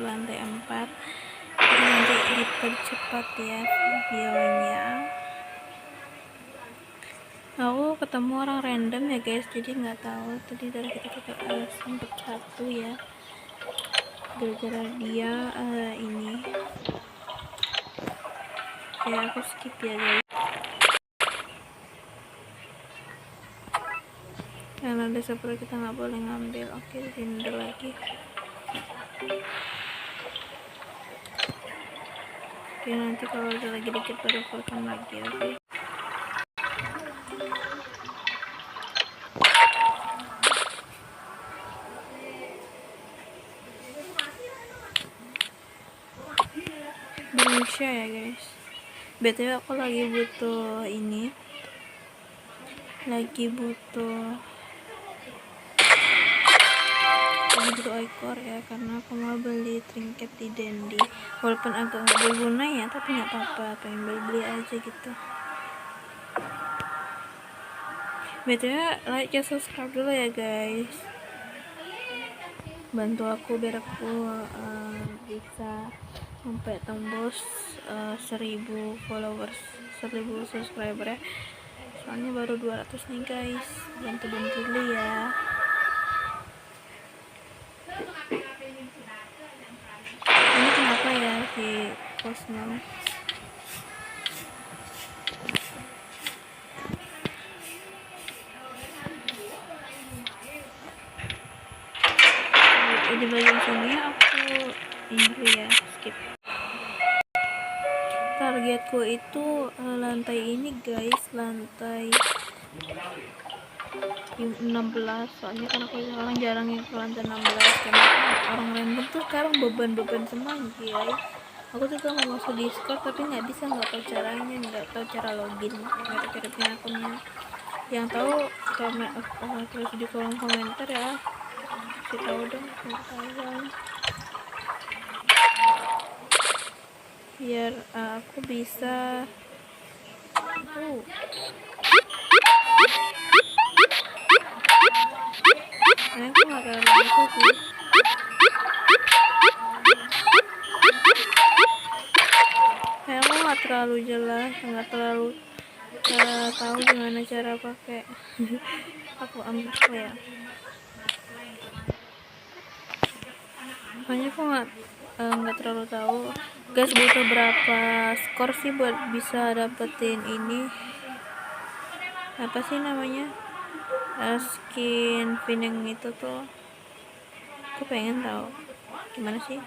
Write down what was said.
lantai 4. Jadi nanti dipercepat ya videonya. Aku ketemu orang random ya guys, jadi nggak tahu tadi dari kita sempet satu ya, gara-gara dia ini kayak aku skip ya guys, karena ada seperti kita nggak boleh ngambil. Oke, sini ada lagi. Oke, nanti kalau udah lagi dikit baru telepon lagi. Oke. Indonesia ya guys. BTW aku lagi butuh ini, lagi butuh ekor ya, karena aku mau beli trinket di Dendi, walaupun agak nggak berguna ya, tapi nggak apa-apa, pengen beli aja gitu. BTW like ya, subscribe dulu ya guys, bantu aku biar aku bisa sampai tembus 1000 followers, 1000 subscriber ya, soalnya baru 200 nih guys, bantu dulu ya. Ini kenapa ya si postnya? Di bagian sini aku ini ya, skip. Targetku itu lantai ini guys, lantai 16, soalnya kan aku sekarang jarang yang ke lantai 16 karena orang random tuh sekarang beban semua guys. Aku juga mau masuk Discord tapi nggak bisa, nggak tahu caranya, nggak tahu cara login, nggak tahu cara punya akunnya. Yang tahu tulis di kolom komentar ya, kasih tahu dong biar aku bisa aku nggak terlalu bisa sih. Aku nggak terlalu jelas, nggak terlalu tahu gimana cara pakai. Aku ambil ya, makanya aku nggak terlalu tahu guys. Butuh berapa skor sih buat bisa dapetin ini, apa sih namanya, skin Vineng itu tuh? Aku pengen tahu gimana sih.